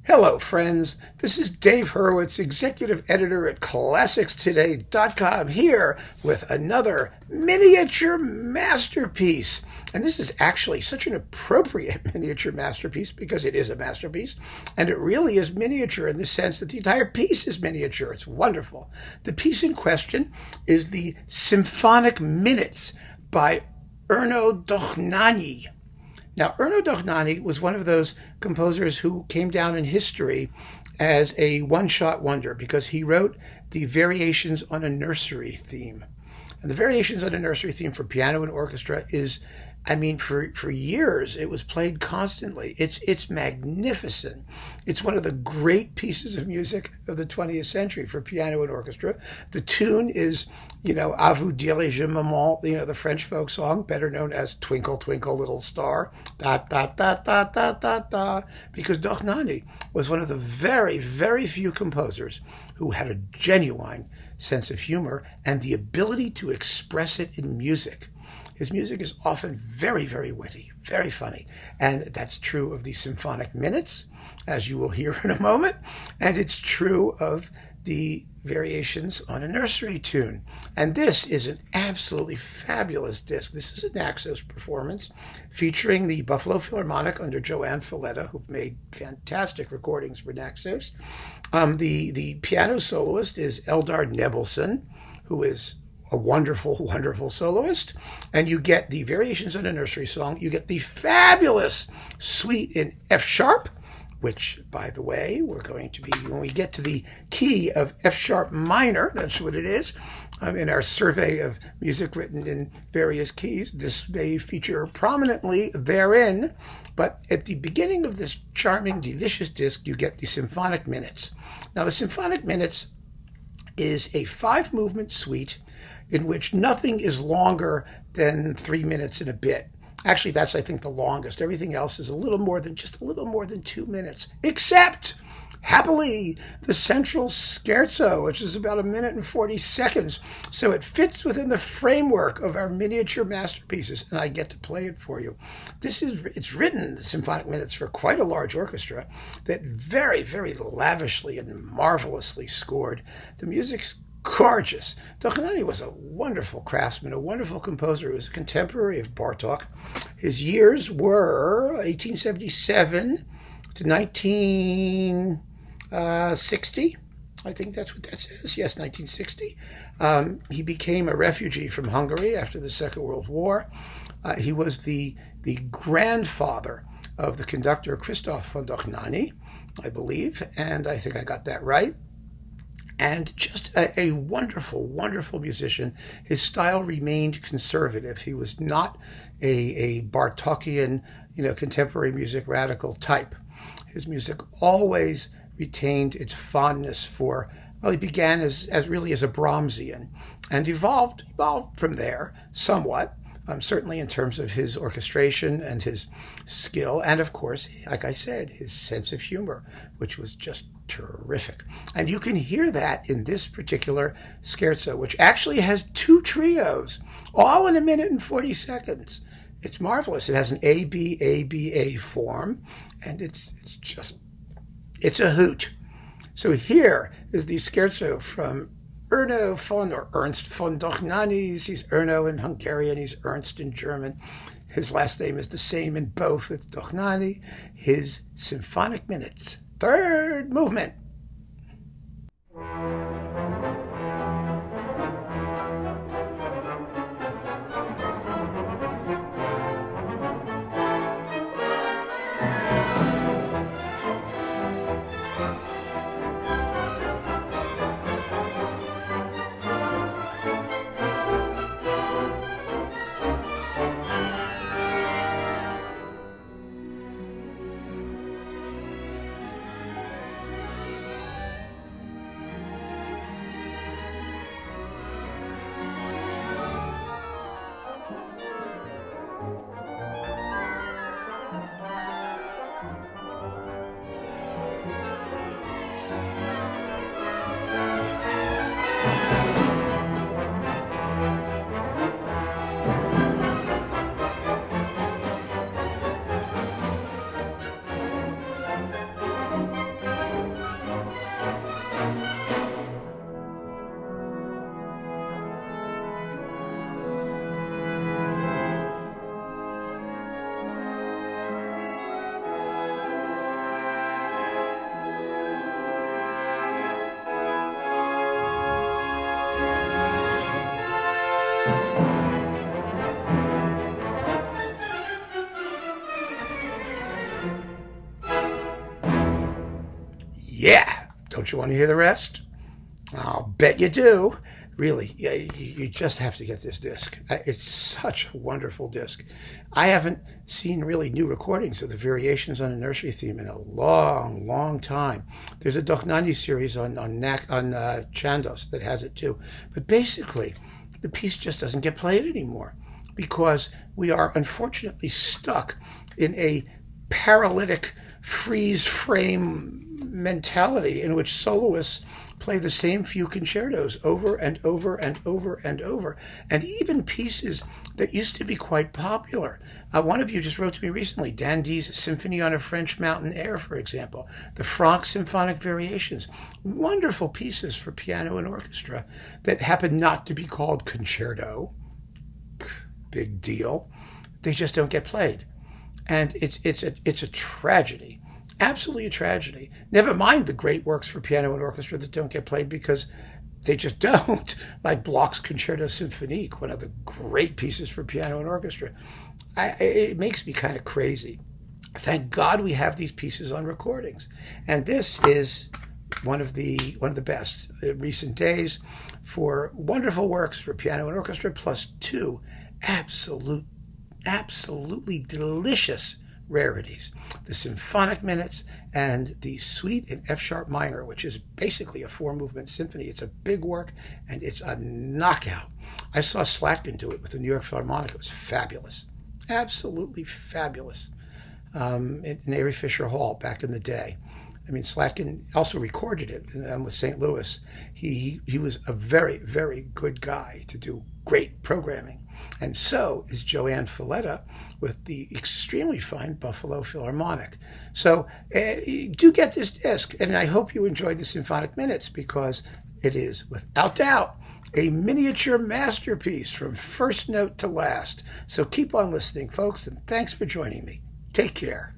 Hello, friends. This is Dave Hurwitz, executive editor at ClassicsToday.com, here with another miniature masterpiece. And this is actually such an appropriate miniature masterpiece because it is a masterpiece, and it really is miniature in the sense that the entire piece is miniature. It's wonderful. The piece in question is the Symphonic Minutes by Dohnányi. Now, Dohnányi was one of those composers who came down in history as a one-shot wonder because he wrote the Variations on a Nursery theme. And the Variations on a Nursery theme for piano and orchestra is, for years, it was played constantly. It's magnificent. It's one of the great pieces of music of the 20th century for piano and orchestra. The tune is, À vous diriger maman, the French folk song, better known as Twinkle, Twinkle, Little Star, da, da, da, da, da, da, da, because Dohnányi was one of the very, very few composers who had a genuine sense of humor and the ability to express it in music. His music is often very, very witty, very funny. And that's true of the Symphonic Minutes, as you will hear in a moment. And it's true of the Variations on a Nursery tune. And this is an absolutely fabulous disc. This is a Naxos performance featuring the Buffalo Philharmonic under Joanne Falletta, who've made fantastic recordings for Naxos. The piano soloist is Eldar Nebelson, who is a wonderful, wonderful soloist. And you get the Variations on a Nursery Song. You get the fabulous suite in F sharp, which, by the way, we're going to be, when we get to the key of F sharp minor, that's what it is, in our survey of music written in various keys, this may feature prominently therein. But at the beginning of this charming, delicious disc, you get the Symphonic Minutes. Now, the Symphonic Minutes is a 5-movement suite in which nothing is longer than 3 minutes and a bit. Actually, that's, I think, the longest. Everything else is a little more than 2 minutes, except, happily, the central Scherzo, which is about 1 minute and 40 seconds. So it fits within the framework of our miniature masterpieces, and I get to play it for you. It's written, the Symphonic Minutes, for quite a large orchestra that very, very lavishly and marvelously scored. The music's gorgeous. Dohnányi was a wonderful craftsman, a wonderful composer. He was a contemporary of Bartók. His years were 1877 to 1960. I think that's what that says. Yes, 1960. He became a refugee from Hungary after the Second World War. He was the grandfather of the conductor Christoph von Dohnányi, I believe, and I think I got that right. And just a wonderful, wonderful musician. His style remained conservative. He was not a Bartókian, contemporary music radical type. His music always retained its fondness for, he began as really as a Brahmsian and evolved from there somewhat, certainly in terms of his orchestration and his skill. And of course, like I said, his sense of humor, which was just terrific. And you can hear that in this particular Scherzo, which actually has 2 trios, all in 1 minute and 40 seconds. It's marvelous. It has an A-B-A-B-A form, and it's a hoot. So here is the Scherzo from Ernst von Dohnányi. He's Erno in Hungarian, he's Ernst in German. His last name is the same in both. It's Dohnányi. His Symphonic Minutes, 3rd movement. Yeah. Don't you want to hear the rest? I'll bet you do. Really, yeah, you just have to get this disc. It's such a wonderful disc. I haven't seen really new recordings of the variations on a nursery theme in a long, long time. There's a Dohnányi series on Chandos that has it too. But basically, the piece just doesn't get played anymore because we are unfortunately stuck in a paralytic freeze frame mentality in which soloists play the same few concertos over and over and over and over, and even pieces that used to be quite popular. One of you just wrote to me recently, Dandy's Symphony on a French Mountain Air, for example, the Franck Symphonic Variations, wonderful pieces for piano and orchestra that happen not to be called concerto. Big deal. They just don't get played. And it's a tragedy. Absolutely a tragedy. Never mind the great works for piano and orchestra that don't get played because they just don't, like Bloch's Concerto Symphonique, one of the great pieces for piano and orchestra. It makes me kind of crazy. Thank God we have these pieces on recordings. And this is one of the best in recent days for wonderful works for piano and orchestra, plus two absolutely delicious rarities, the Symphonic Minutes and the Suite in F sharp minor, which is basically a 4-movement symphony. It's a big work and it's a knockout. I saw Slatkin do it with the New York Philharmonic. It was fabulous, absolutely fabulous, in Avery Fisher Hall back in the day. I mean, Slatkin also recorded it with St. Louis. He was a very, very good guy to do great programming. And so is Joanne Falletta with the extremely fine Buffalo Philharmonic. So do get this disc, and I hope you enjoyed the Symphonic Minutes because it is, without doubt, a miniature masterpiece from first note to last. So keep on listening, folks, and thanks for joining me. Take care.